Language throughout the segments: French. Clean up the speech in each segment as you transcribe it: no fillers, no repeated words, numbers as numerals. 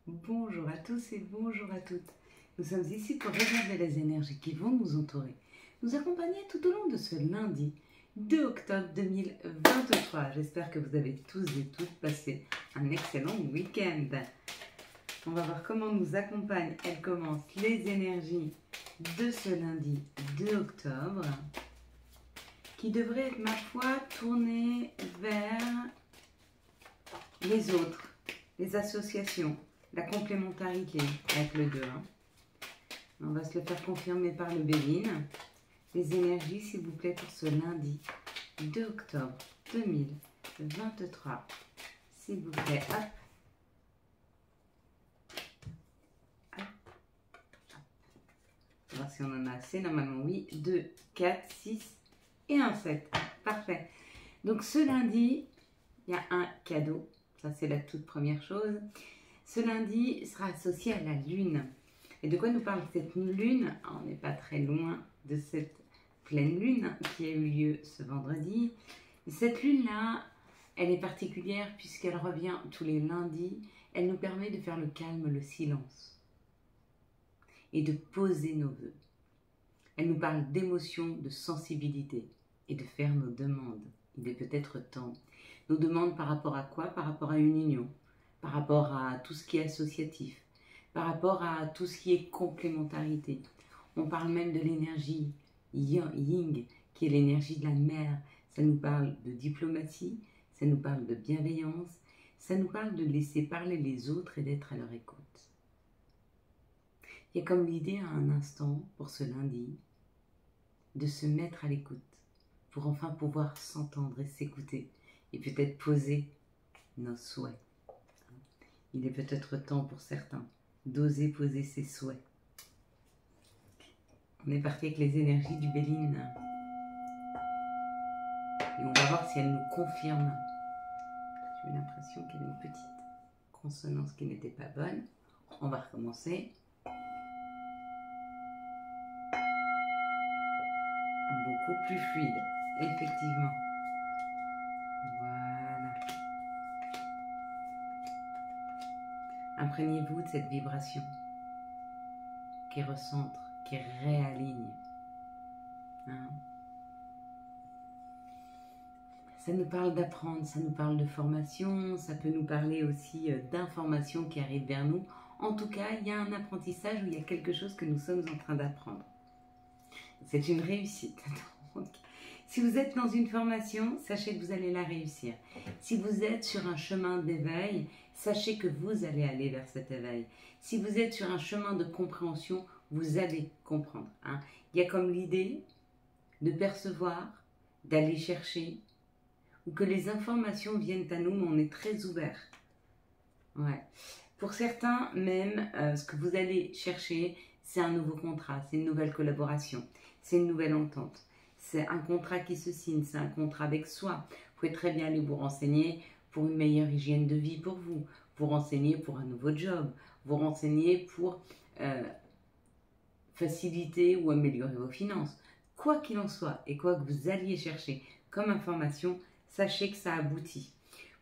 Bonjour à tous et bonjour à toutes. Nous sommes ici pour regarder les énergies qui vont nous entourer, nous accompagner tout au long de ce lundi 2 octobre 2023. J'espère que vous avez tous et toutes passé un excellent week-end. On va voir comment nous accompagnent, elles commencent, les énergies de ce lundi 2 octobre, qui devrait être, ma foi, tournées vers les autres, les associations, la complémentarité avec le 2. On va se le faire confirmer par le Béline. Les énergies, s'il vous plaît, pour ce lundi 2 octobre 2023. S'il vous plaît, hop. Hop. Hop. On va voir si on en a assez. Normalement, oui. 2, 4, 6 et un 7. Parfait. Donc, ce lundi, il y a un cadeau. Ça, c'est la toute première chose. Ce lundi sera associé à la lune. Et de quoi nous parle cette lune? On n'est pas très loin de cette pleine lune qui a eu lieu ce vendredi. Et cette lune-là, elle est particulière puisqu'elle revient tous les lundis. Elle nous permet de faire le calme, le silence et de poser nos vœux. Elle nous parle d'émotion, de sensibilité et de faire nos demandes. Il est peut-être temps. Nos demandes par rapport à quoi? Par rapport à une union, par rapport à tout ce qui est associatif, par rapport à tout ce qui est complémentarité. On parle même de l'énergie Ying, qui est l'énergie de la mer. Ça nous parle de diplomatie, ça nous parle de bienveillance, ça nous parle de laisser parler les autres et d'être à leur écoute. Il y a comme l'idée à un instant, pour ce lundi, de se mettre à l'écoute, pour enfin pouvoir s'entendre et s'écouter, et peut-être poser nos souhaits. Il est peut-être temps pour certains d'oser poser ses souhaits. On est parti avec les énergies du Béline. Et on va voir si elles nous confirment. J'ai eu l'impression qu'il y avait une petite consonance qui n'était pas bonne. On va recommencer. Beaucoup plus fluide, effectivement. Voilà. Imprégnez-vous de cette vibration qui recentre, qui réaligne. Ça nous parle d'apprendre, ça nous parle de formation, ça peut nous parler aussi d'informations qui arrivent vers nous. En tout cas, il y a un apprentissage où il y a quelque chose que nous sommes en train d'apprendre. C'est une réussite. Donc, si vous êtes dans une formation, sachez que vous allez la réussir. Si vous êtes sur un chemin d'éveil, sachez que vous allez aller vers cet éveil. Si vous êtes sur un chemin de compréhension, vous allez comprendre. Il y a comme l'idée de percevoir, d'aller chercher, ou que les informations viennent à nous, mais on est très ouvert. Ouais. Pour certains, même, ce que vous allez chercher, c'est un nouveau contrat, c'est une nouvelle collaboration, c'est une nouvelle entente. C'est un contrat qui se signe, c'est un contrat avec soi. Vous pouvez très bien aller vous renseigner pour une meilleure hygiène de vie pour vous renseigner pour un nouveau job, vous renseigner pour faciliter ou améliorer vos finances. Quoi qu'il en soit et quoi que vous alliez chercher comme information, sachez que ça aboutit.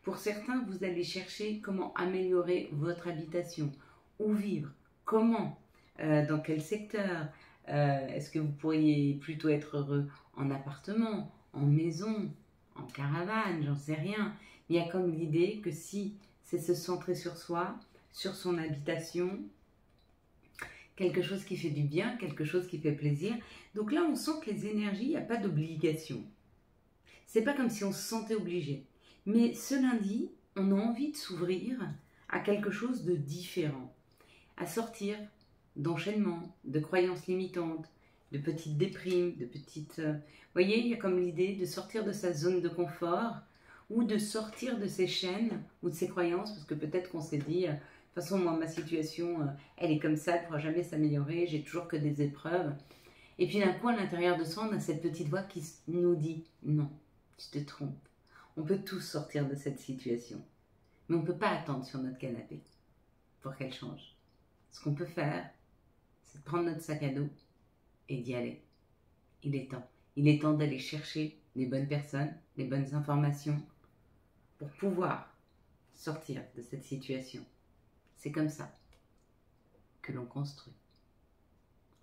Pour certains, vous allez chercher comment améliorer votre habitation, où vivre, comment, dans quel secteur. Est-ce que vous pourriez plutôt être heureux en appartement, en maison, en caravane, j'en sais rien. Il y a comme l'idée que si c'est se centrer sur soi, sur son habitation, quelque chose qui fait du bien, quelque chose qui fait plaisir. Donc là, on sent que les énergies, il n'y a pas d'obligation. C'est pas comme si on se sentait obligé. Mais ce lundi, on a envie de s'ouvrir à quelque chose de différent, à sortir d'enchaînements, de croyances limitantes, de petites déprimes, de petites... Vous voyez, il y a comme l'idée de sortir de sa zone de confort ou de sortir de ses chaînes ou de ses croyances, parce que peut-être qu'on s'est dit, de toute façon, moi, ma situation, elle est comme ça, elle ne pourra jamais s'améliorer, j'ai toujours que des épreuves. Et puis d'un coup, à l'intérieur de soi, on a cette petite voix qui nous dit, non, tu te trompes. On peut tous sortir de cette situation, mais on ne peut pas attendre sur notre canapé pour qu'elle change. Ce qu'on peut faire, c'est de prendre notre sac à dos et d'y aller. Il est temps. Il est temps d'aller chercher les bonnes personnes, les bonnes informations pour pouvoir sortir de cette situation. C'est comme ça que l'on construit.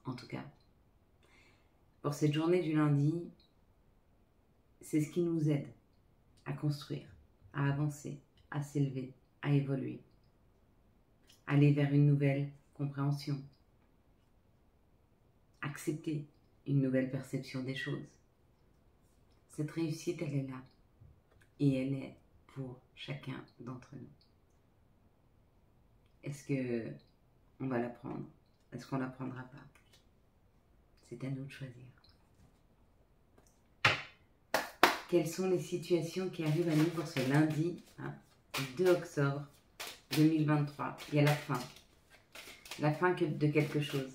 En tout cas, pour cette journée du lundi, c'est ce qui nous aide à construire, à avancer, à s'élever, à évoluer, aller vers une nouvelle compréhension, accepter une nouvelle perception des choses. Cette réussite, elle est là et elle est pour chacun d'entre nous. Est-ce que on va la prendre? Est-ce qu'on la prendra pas? C'est à nous de choisir. Quelles sont les situations qui arrivent à nous pour ce lundi 2 octobre 2023? Il y a la fin de quelque chose.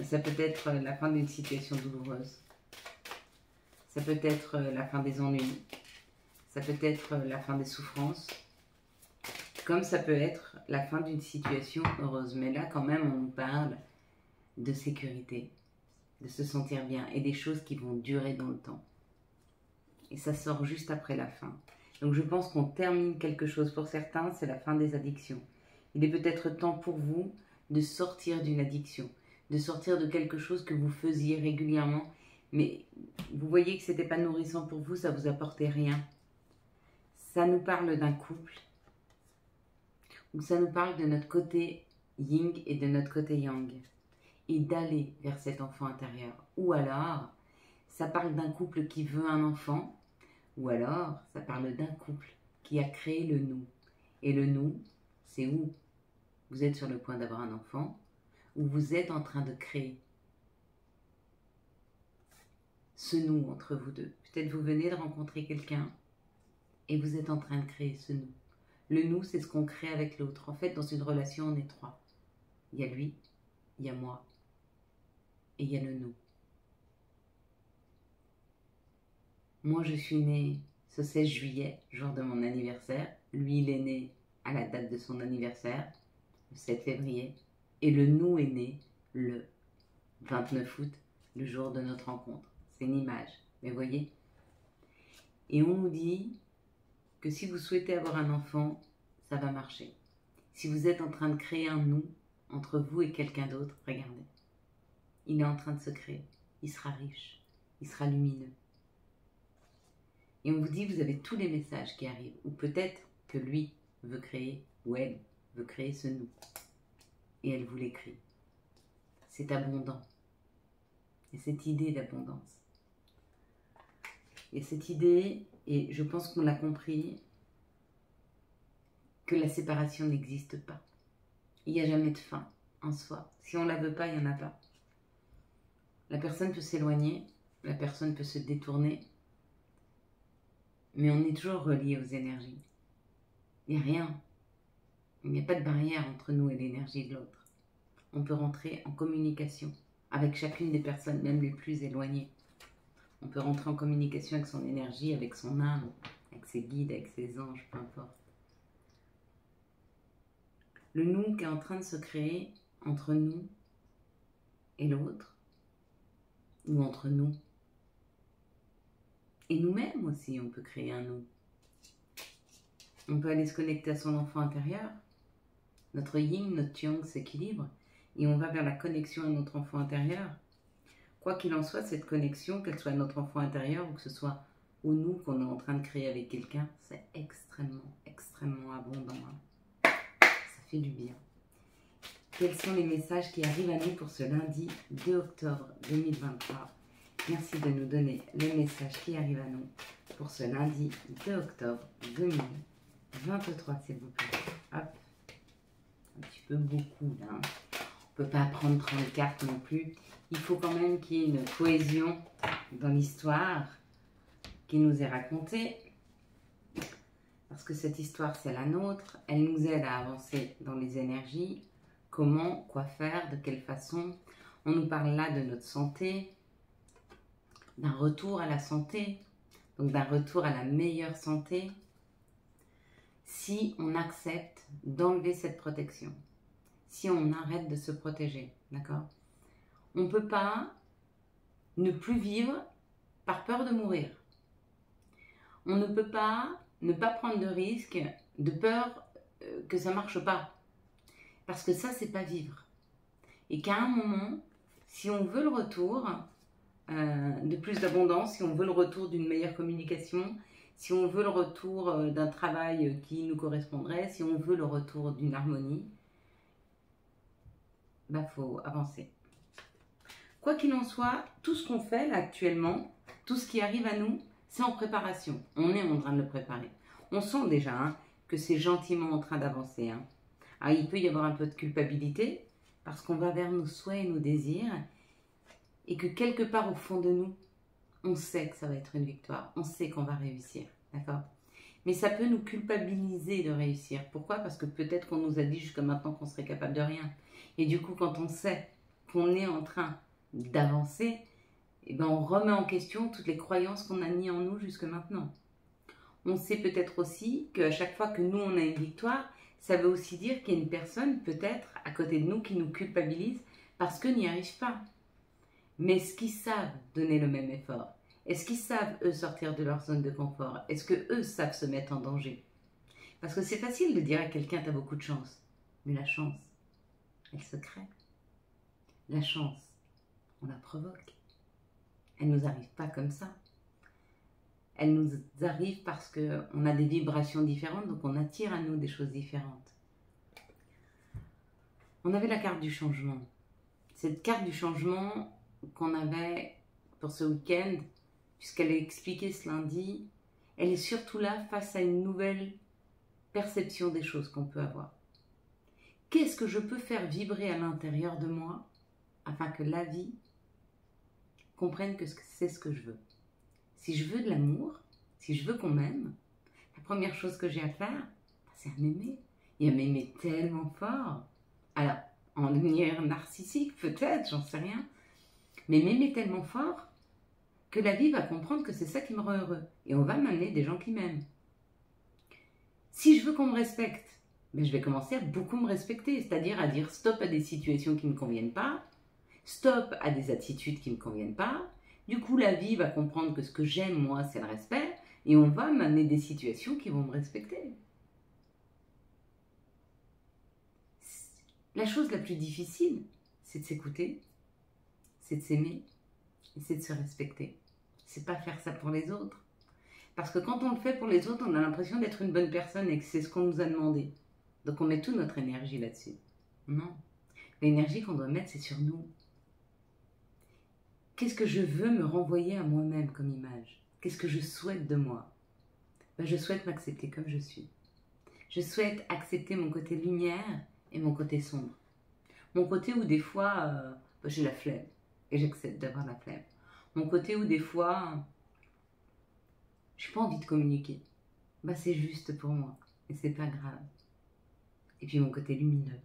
Ça peut être la fin d'une situation douloureuse. Ça peut être la fin des ennuis. Ça peut être la fin des souffrances. Comme ça peut être la fin d'une situation heureuse. Mais là, quand même, on nous parle de sécurité, de se sentir bien et des choses qui vont durer dans le temps. Et ça sort juste après la fin. Donc je pense qu'on termine quelque chose. Pour certains, c'est la fin des addictions. Il est peut-être temps pour vous de sortir d'une addiction, de sortir de quelque chose que vous faisiez régulièrement, mais vous voyez que ce n'était pas nourrissant pour vous, ça ne vous apportait rien. Ça nous parle d'un couple, ou ça nous parle de notre côté yin et de notre côté yang, et d'aller vers cet enfant intérieur. Ou alors, ça parle d'un couple qui veut un enfant, ou alors, ça parle d'un couple qui a créé le nous. Et le nous, c'est où vous êtes sur le point d'avoir un enfant, ou vous êtes en train de créer ce nous entre vous deux. Peut-être vous venez de rencontrer quelqu'un et vous êtes en train de créer ce nous. Le nous, c'est ce qu'on crée avec l'autre. En fait, dans une relation, on est trois. Il y a lui, il y a moi, et il y a le nous. Moi, je suis née ce 16 juillet, jour de mon anniversaire. Lui, il est né à la date de son anniversaire, le 7 février. Et le nous est né le 29 août, le jour de notre rencontre. C'est une image, mais voyez. Et on nous dit que si vous souhaitez avoir un enfant, ça va marcher. Si vous êtes en train de créer un nous entre vous et quelqu'un d'autre, regardez. Il est en train de se créer. Il sera riche. Il sera lumineux. Et on vous dit, vous avez tous les messages qui arrivent. Ou peut-être que lui veut créer, ou elle veut créer ce nous. Et elle vous l'écrit. C'est abondant. Et cette idée d'abondance. Et cette idée, et je pense qu'on l'a compris, que la séparation n'existe pas. Il n'y a jamais de fin en soi. Si on ne la veut pas, il n'y en a pas. La personne peut s'éloigner, la personne peut se détourner, mais on est toujours relié aux énergies. Il n'y a rien. Il n'y a pas de barrière entre nous et l'énergie de l'autre. On peut rentrer en communication avec chacune des personnes, même les plus éloignées. On peut rentrer en communication avec son énergie, avec son âme, avec ses guides, avec ses anges, peu importe. Le nous qui est en train de se créer entre nous et l'autre, ou entre nous. Et nous-mêmes aussi, on peut créer un nous. On peut aller se connecter à son enfant intérieur. Notre yin, notre yang s'équilibre et on va vers la connexion à notre enfant intérieur. Quoi qu'il en soit, cette connexion, qu'elle soit à notre enfant intérieur ou que ce soit au nous qu'on est en train de créer avec quelqu'un, c'est extrêmement, extrêmement abondant. Ça fait du bien. Quels sont les messages qui arrivent à nous pour ce lundi 2 octobre 2023? Merci de nous donner les messages qui arrivent à nous pour ce lundi 2 octobre 2023, s'il vous plaît. Hop. Un petit peu beaucoup, là. On ne peut pas prendre 30 cartes non plus. Il faut quand même qu'il y ait une cohésion dans l'histoire qui nous est racontée. Parce que cette histoire, c'est la nôtre. Elle nous aide à avancer dans les énergies. Comment, quoi faire, de quelle façon. On nous parle là de notre santé, d'un retour à la santé, donc d'un retour à la meilleure santé, si on accepte d'enlever cette protection, si on arrête de se protéger, d'accord? On ne peut pas ne plus vivre par peur de mourir. On ne peut pas ne pas prendre de risques, de peur que ça ne marche pas. Parce que ça, c'est pas vivre. Et qu'à un moment, si on veut le retour de plus d'abondance, si on veut le retour d'une meilleure communication, si on veut le retour d'un travail qui nous correspondrait, si on veut le retour d'une harmonie, bah, faut avancer. Quoi qu'il en soit, tout ce qu'on fait là actuellement, tout ce qui arrive à nous, c'est en préparation. On est en train de le préparer. On sent déjà hein, que c'est gentiment en train d'avancer. Hein. Alors, il peut y avoir un peu de culpabilité parce qu'on va vers nos souhaits et nos désirs et que quelque part au fond de nous, on sait que ça va être une victoire. On sait qu'on va réussir. D'accord ? Mais ça peut nous culpabiliser de réussir. Pourquoi ? Parce que peut-être qu'on nous a dit jusqu'à maintenant qu'on serait capable de rien. Et du coup, quand on sait qu'on est en train d'avancer, eh ben on remet en question toutes les croyances qu'on a mises en nous jusque maintenant. On sait peut-être aussi qu'à chaque fois que nous, on a une victoire, ça veut aussi dire qu'il y a une personne, peut-être, à côté de nous, qui nous culpabilise parce qu'ils n'y arrivent pas. Mais est-ce qu'ils savent donner le même effort ? Est-ce qu'ils savent, eux, sortir de leur zone de confort ? Est-ce qu'eux savent se mettre en danger ? Parce que c'est facile de dire à quelqu'un, t'as beaucoup de chance. Mais la chance, elle se crée. La chance, on la provoque. Elle ne nous arrive pas comme ça. Elle nous arrive parce qu'on a des vibrations différentes, donc on attire à nous des choses différentes. On avait la carte du changement. Cette carte du changement qu'on avait pour ce week-end, puisqu'elle est expliquée ce lundi, elle est surtout là face à une nouvelle perception des choses qu'on peut avoir. Qu'est-ce que je peux faire vibrer à l'intérieur de moi afin que la vie comprenne que c'est ce que je veux. Si je veux de l'amour, si je veux qu'on m'aime, la première chose que j'ai à faire, c'est à m'aimer. Et à m'aimer tellement fort. Alors, en lumière narcissique peut-être, j'en sais rien. Mais m'aimer tellement fort que la vie va comprendre que c'est ça qui me rend heureux. Et on va m'amener des gens qui m'aiment. Si je veux qu'on me respecte, ben je vais commencer à beaucoup me respecter. C'est-à-dire à dire stop à des situations qui ne me conviennent pas. Stop à des attitudes qui ne me conviennent pas. Du coup, la vie va comprendre que ce que j'aime, moi, c'est le respect. Et on va m'amener des situations qui vont me respecter. La chose la plus difficile, c'est de s'écouter, c'est de s'aimer et c'est de se respecter. C'est pas faire ça pour les autres. Parce que quand on le fait pour les autres, on a l'impression d'être une bonne personne et que c'est ce qu'on nous a demandé. Donc on met toute notre énergie là-dessus. Non. L'énergie qu'on doit mettre, c'est sur nous. Qu'est-ce que je veux me renvoyer à moi-même comme image? Qu'est-ce que je souhaite de moi? Ben, je souhaite m'accepter comme je suis. Je souhaite accepter mon côté lumière et mon côté sombre. Mon côté où des fois, j'ai la flemme et j'accepte d'avoir la flemme. Mon côté où des fois, j'ai pas envie de communiquer. Ben, c'est juste pour moi et c'est pas grave. Et puis mon côté lumineux,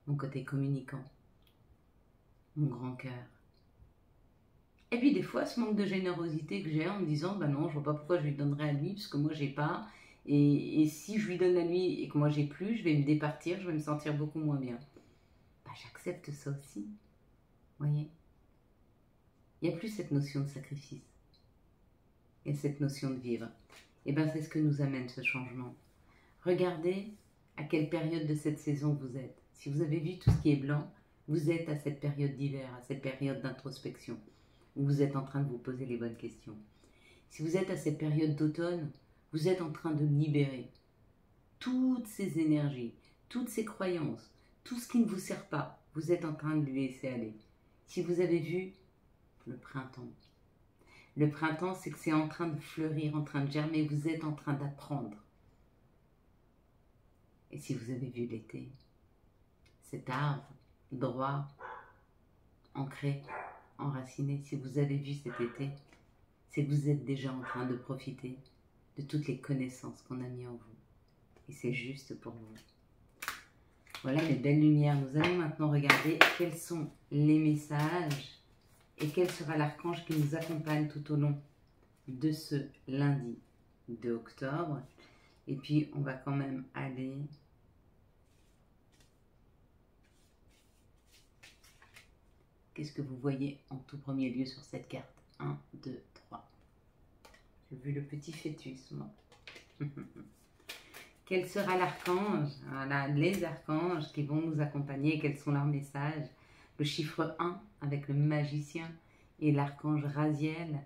mon côté communicant, mon grand cœur. Et puis des fois, ce manque de générosité que j'ai en me disant, ben non, je vois pas pourquoi je lui donnerais à lui, parce que moi j'ai pas. Et si je lui donne à lui et que moi j'ai plus, je vais me départir, je vais me sentir beaucoup moins bien. Ben, j'accepte ça aussi. Vous voyez? Il n'y a plus cette notion de sacrifice. Il y a cette notion de vivre. Et bien c'est ce que nous amène ce changement. Regardez à quelle période de cette saison vous êtes. Si vous avez vu tout ce qui est blanc, vous êtes à cette période d'hiver, à cette période d'introspection, où vous êtes en train de vous poser les bonnes questions. Si vous êtes à cette période d'automne, vous êtes en train de libérer toutes ces énergies, toutes ces croyances, tout ce qui ne vous sert pas, vous êtes en train de lui laisser aller. Si vous avez vu le printemps c'est que c'est en train de fleurir, en train de germer, vous êtes en train d'apprendre. Et si vous avez vu l'été, cet arbre droit, ancré, enraciné, si vous avez vu cet été, c'est que vous êtes déjà en train de profiter de toutes les connaissances qu'on a mis en vous. Et c'est juste pour vous. Voilà les belles lumières. Nous allons maintenant regarder quels sont les messages et quel sera l'archange qui nous accompagne tout au long de ce lundi 2 octobre. Et puis, on va quand même aller... Qu'est-ce que vous voyez en tout premier lieu sur cette carte? 1, 2, 3. J'ai vu le petit fœtus, moi. Quel sera l'archange? Voilà, les archanges qui vont nous accompagner, quels sont leurs messages? Le chiffre 1 avec le magicien et l'archange Raziel.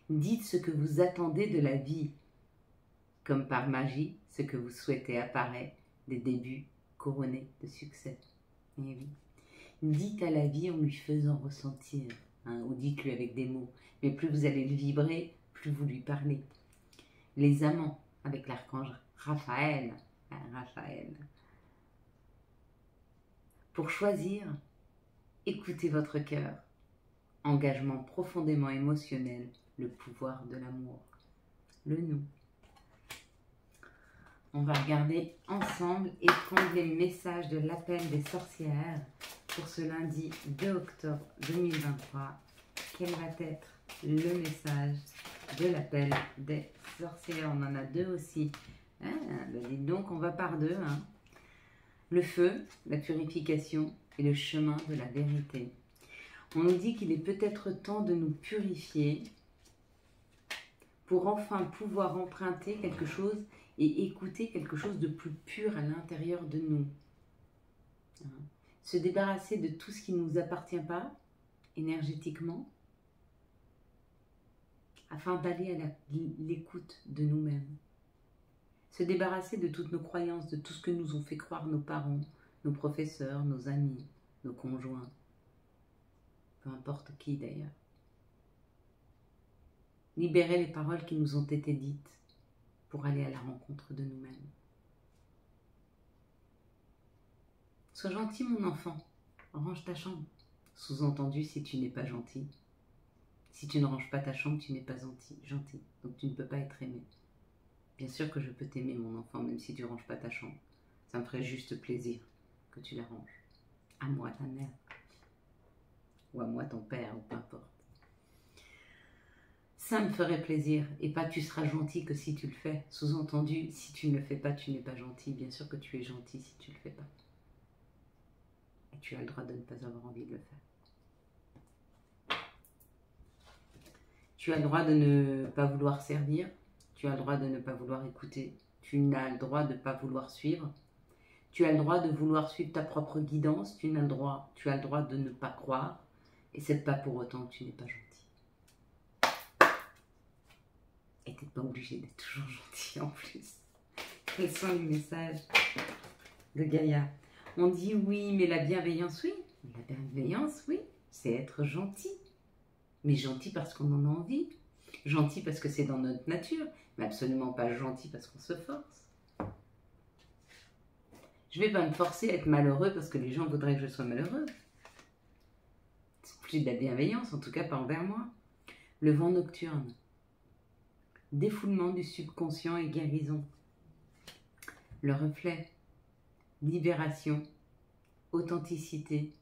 Dites ce que vous attendez de la vie. Comme par magie, ce que vous souhaitez apparaît, des débuts couronnés de succès. Eh oui. Dites à la vie en lui faisant ressentir, ou dites-lui avec des mots. Mais plus vous allez le vibrer, plus vous lui parlez. Les amants avec l'archange Raphaël. Raphaël. Pour choisir, écoutez votre cœur. Engagement profondément émotionnel, le pouvoir de l'amour. Le nous. On va regarder ensemble et prendre les messages de l'appel des sorcières pour ce lundi 2 octobre 2023. Quel va être le message de l'appel des sorcières? On en a deux aussi. Ah, ben dites donc, on va par deux. Le feu, la purification et le chemin de la vérité. On nous dit qu'il est peut-être temps de nous purifier pour enfin pouvoir emprunter quelque chose et écouter quelque chose de plus pur à l'intérieur de nous. Se débarrasser de tout ce qui ne nous appartient pas énergétiquement afin d'aller à l'écoute de nous-mêmes. Se débarrasser de toutes nos croyances, de tout ce que nous ont fait croire nos parents, nos professeurs, nos amis, nos conjoints, peu importe qui d'ailleurs. Libérer les paroles qui nous ont été dites pour aller à la rencontre de nous-mêmes. Sois gentil mon enfant, range ta chambre. Sous-entendu, si tu n'es pas gentil. Si tu ne ranges pas ta chambre, tu n'es pas gentil. Donc tu ne peux pas être aimé. Bien sûr que je peux t'aimer mon enfant, même si tu ne ranges pas ta chambre. Ça me ferait juste plaisir que tu la ranges. À moi ta mère. Ou à moi ton père, ou peu importe. Ça me ferait plaisir, et pas tu seras gentil que si tu le fais. Sous-entendu, si tu ne le fais pas, tu n'es pas gentil. Bien sûr que tu es gentil si tu ne le fais pas. Et tu as le droit de ne pas avoir envie de le faire. Tu as le droit de ne pas vouloir servir. Tu as le droit de ne pas vouloir écouter. Tu as le droit de ne pas vouloir suivre. Tu as le droit de vouloir suivre ta propre guidance. Tu as le droit de ne pas croire. Et c'est pas pour autant que tu n'es pas gentil. Et tu n'es pas obligé d'être toujours gentil en plus. Quels sont les messages de Gaïa? On dit oui, mais la bienveillance, oui. La bienveillance, oui, c'est être gentil. Mais gentil parce qu'on en a envie. Gentil parce que c'est dans notre nature. Mais absolument pas gentil parce qu'on se force. Je ne vais pas me forcer à être malheureux parce que les gens voudraient que je sois malheureux. C'est plus de la bienveillance, en tout cas pas envers moi. Le vent nocturne. Défoulement du subconscient et guérison. Le reflet. Libération. Authenticité.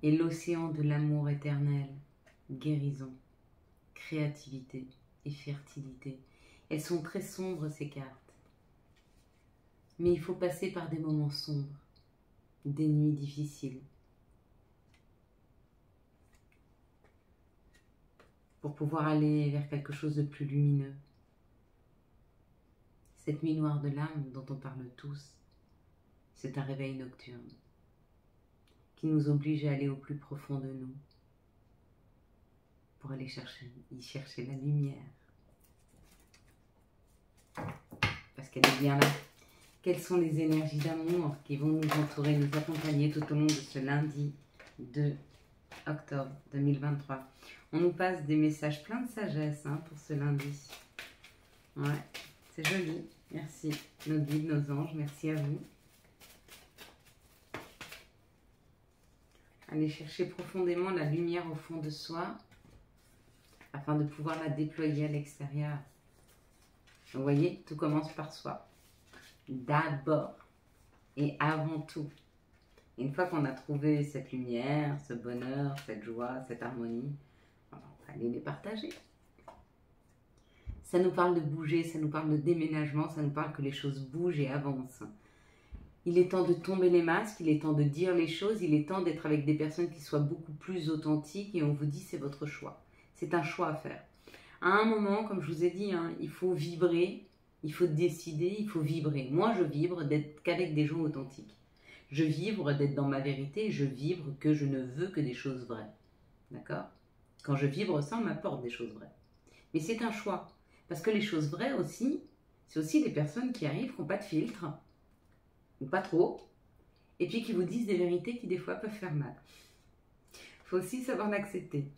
Et l'océan de l'amour éternel. Guérison. Créativité et fertilité. Elles sont très sombres ces cartes. Mais il faut passer par des moments sombres. Des nuits difficiles. Pour pouvoir aller vers quelque chose de plus lumineux. Cette nuit noire de l'âme dont on parle tous, c'est un réveil nocturne qui nous oblige à aller au plus profond de nous pour aller y chercher la lumière. Parce qu'elle est bien là. Quelles sont les énergies d'amour qui vont nous entourer, nous accompagner tout au long de ce lundi 2 octobre 2023. On nous passe des messages pleins de sagesse pour ce lundi. Ouais, c'est joli. Merci, nos guides, nos anges, merci à vous. Allez chercher profondément la lumière au fond de soi afin de pouvoir la déployer à l'extérieur. Vous voyez, tout commence par soi. D'abord et avant tout. Une fois qu'on a trouvé cette lumière, ce bonheur, cette joie, cette harmonie, on va aller les partager. Ça nous parle de bouger, ça nous parle de déménagement, ça nous parle que les choses bougent et avancent. Il est temps de tomber les masques, il est temps de dire les choses, il est temps d'être avec des personnes qui soient beaucoup plus authentiques et on vous dit c'est votre choix. C'est un choix à faire. À un moment, comme je vous ai dit, il faut vibrer, Il faut décider, il faut vibrer. Moi, je vibre d'être qu'avec des gens authentiques. Je vibre d'être dans ma vérité, je vibre que je ne veux que des choses vraies. D'accord? Quand je vibre ça, on m'apporte des choses vraies. Mais c'est un choix. Parce que les choses vraies aussi, c'est aussi des personnes qui arrivent, qui n'ont pas de filtre, ou pas trop, et puis qui vous disent des vérités qui des fois peuvent faire mal. Il faut aussi savoir l'accepter.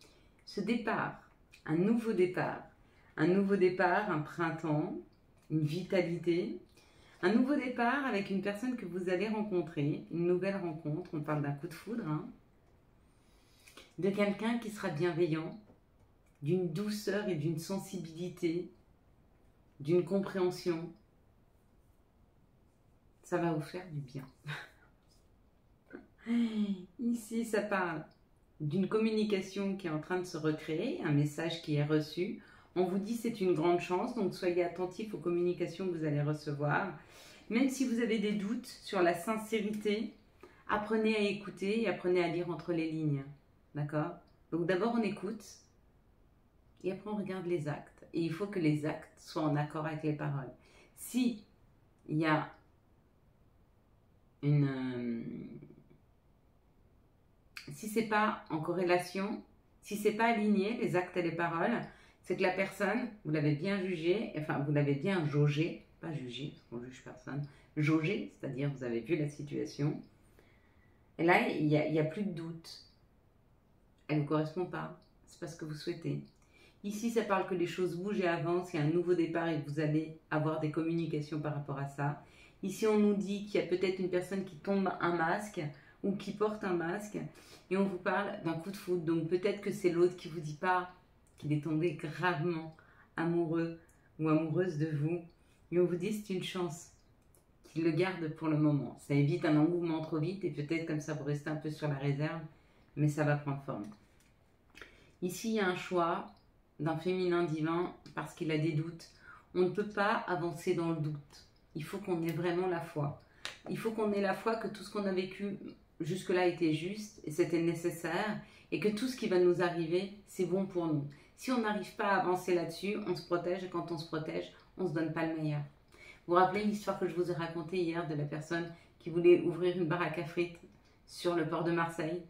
Ce départ, un nouveau départ, un printemps, une vitalité, un nouveau départ avec une personne que vous allez rencontrer, une nouvelle rencontre, on parle d'un coup de foudre, hein, de quelqu'un qui sera bienveillant, d'une douceur et d'une sensibilité, d'une compréhension. Ça va vous faire du bien. Ici, ça parle d'une communication qui est en train de se recréer, un message qui est reçu. On vous dit c'est une grande chance, donc soyez attentifs aux communications que vous allez recevoir. Même si vous avez des doutes sur la sincérité, apprenez à écouter et apprenez à lire entre les lignes. D'accord? Donc d'abord on écoute et après on regarde les actes. Et il faut que les actes soient en accord avec les paroles. Si il y a si c'est pas en corrélation, si c'est pas aligné les actes et les paroles, c'est que la personne, vous l'avez bien jugée, enfin vous l'avez bien jaugé, pas jugé parce qu'on juge personne, jaugé, c'est-à-dire vous avez vu la situation. Et là il y a plus de doute. Elle ne vous correspond pas, c'est pas ce que vous souhaitez. Ici, ça parle que les choses bougent et avancent, il y a un nouveau départ et vous allez avoir des communications par rapport à ça. Ici, on nous dit qu'il y a peut-être une personne qui tombe un masque ou qui porte un masque et on vous parle d'un coup de foudre. Donc peut-être que c'est l'autre qui ne vous dit pas qu'il est tombé gravement amoureux ou amoureuse de vous. Et on vous dit c'est une chance qu'il le garde pour le moment. Ça évite un engouement trop vite et peut-être comme ça vous restez un peu sur la réserve, mais ça va prendre forme. Ici, il y a un choix d'un féminin divin parce qu'il a des doutes. On ne peut pas avancer dans le doute. Il faut qu'on ait vraiment la foi. Il faut qu'on ait la foi que tout ce qu'on a vécu jusque-là était juste et c'était nécessaire et que tout ce qui va nous arriver, c'est bon pour nous. Si on n'arrive pas à avancer là-dessus, on se protège et quand on se protège, on ne se donne pas le meilleur. Vous vous rappelez l'histoire que je vous ai racontée hier de la personne qui voulait ouvrir une baraque à frites sur le port de Marseille,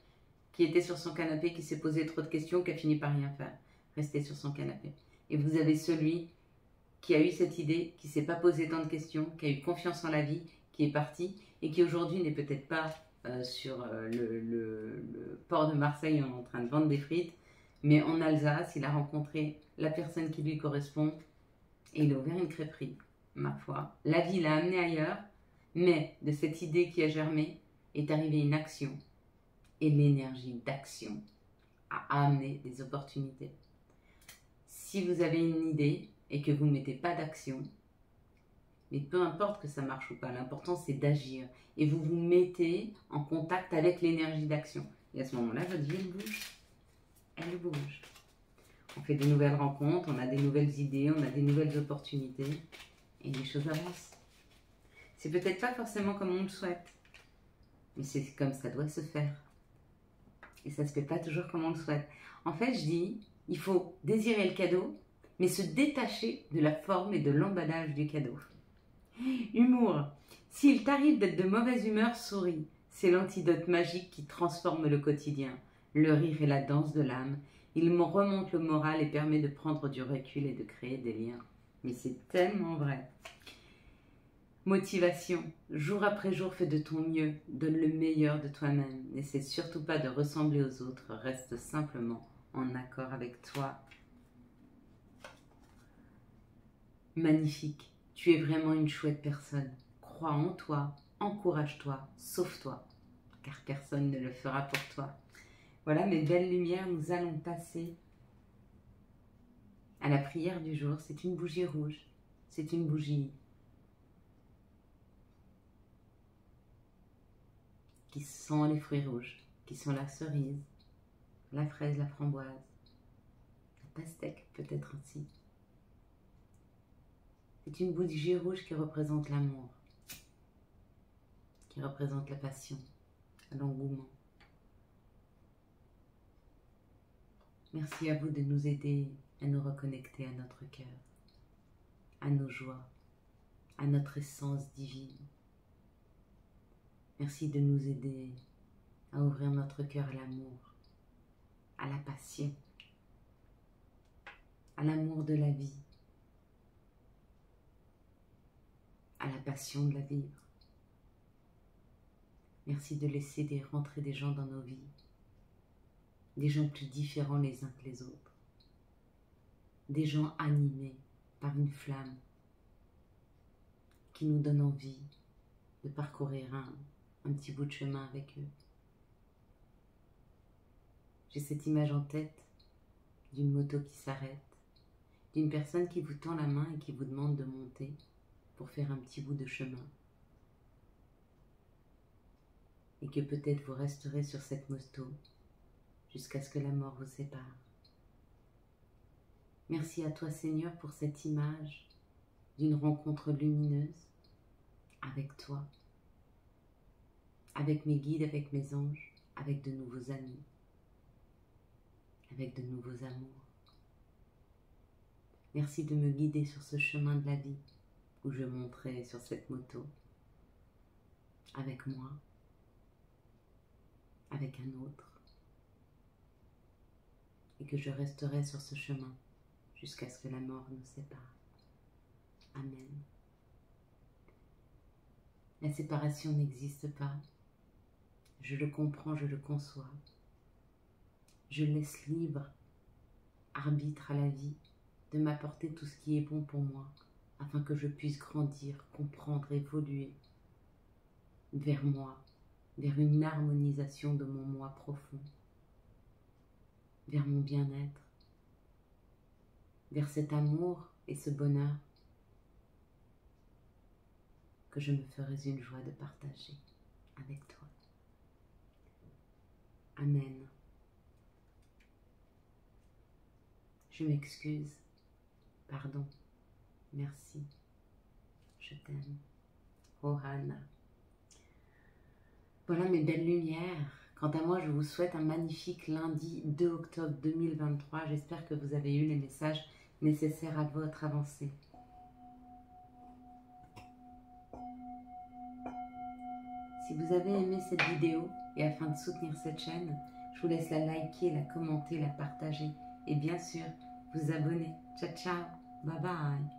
qui était sur son canapé, qui s'est posé trop de questions, qui a fini par rien faire, rester sur son canapé. Et vous avez celui qui a eu cette idée, qui ne s'est pas posé tant de questions, qui a eu confiance en la vie, qui est parti et qui aujourd'hui n'est peut-être pas sur le port de Marseille en train de vendre des frites, mais en Alsace, il a rencontré la personne qui lui correspond et il a ouvert une crêperie, ma foi. La vie l'a amené ailleurs, mais de cette idée qui a germé est arrivée une action. Et l'énergie d'action a amené des opportunités. Si vous avez une idée et que vous ne mettez pas d'action, mais peu importe que ça marche ou pas, l'important c'est d'agir. Et vous vous mettez en contact avec l'énergie d'action. Et à ce moment-là, votre vie, elle bouge. Elle bouge. On fait de nouvelles rencontres, on a des nouvelles idées, on a des nouvelles opportunités. Et les choses avancent. C'est peut-être pas forcément comme on le souhaite, mais c'est comme ça doit se faire. Et ça ne se fait pas toujours comme on le souhaite. En fait, je dis, il faut désirer le cadeau, mais se détacher de la forme et de l'emballage du cadeau. Humour. S'il t'arrive d'être de mauvaise humeur, souris. C'est l'antidote magique qui transforme le quotidien. Le rire est la danse de l'âme. Il me remonte le moral et permet de prendre du recul et de créer des liens. Mais c'est tellement vrai. Motivation. Jour après jour, fais de ton mieux. Donne le meilleur de toi-même. N'essaie surtout pas de ressembler aux autres. Reste simplement en accord avec toi. Magnifique. Tu es vraiment une chouette personne. Crois en toi. Encourage-toi. Sauve-toi. Car personne ne le fera pour toi. Voilà mes belles lumières. Nous allons passer à la prière du jour. C'est une bougie rouge. C'est une bougie qui sent les fruits rouges, qui sont la cerise, la fraise, la framboise, la pastèque peut-être aussi. C'est une bougie rouge qui représente l'amour, qui représente la passion, l'engouement. Merci à vous de nous aider à nous reconnecter à notre cœur, à nos joies, à notre essence divine. Merci de nous aider à ouvrir notre cœur à l'amour, à la passion, à l'amour de la vie, à la passion de la vivre. Merci de laisser rentrer des gens dans nos vies, des gens plus différents les uns que les autres, des gens animés par une flamme qui nous donne envie de parcourir un petit bout de chemin avec eux. J'ai cette image en tête d'une moto qui s'arrête, d'une personne qui vous tend la main et qui vous demande de monter pour faire un petit bout de chemin. Et que peut-être vous resterez sur cette moto jusqu'à ce que la mort vous sépare. Merci à toi Seigneur pour cette image d'une rencontre lumineuse avec toi, avec mes guides, avec mes anges, avec de nouveaux amis, avec de nouveaux amours. Merci de me guider sur ce chemin de la vie où je monterai sur cette moto avec moi, avec un autre, et que je resterai sur ce chemin jusqu'à ce que la mort nous sépare. Amen. La séparation n'existe pas. Je le comprends, je le conçois. Je laisse libre arbitre à la vie de m'apporter tout ce qui est bon pour moi, afin que je puisse grandir, comprendre, évoluer vers moi, vers une harmonisation de mon moi profond, vers mon bien-être, vers cet amour et ce bonheur que je me ferais une joie de partager avec toi. Amen. Je m'excuse. Pardon. Merci. Je t'aime. Ohana. Voilà mes belles lumières. Quant à moi, je vous souhaite un magnifique lundi 2 octobre 2023. J'espère que vous avez eu les messages nécessaires à votre avancée. Si vous avez aimé cette vidéo et afin de soutenir cette chaîne, je vous laisse la liker, la commenter, la partager et bien sûr vous abonner. Ciao ciao, bye bye.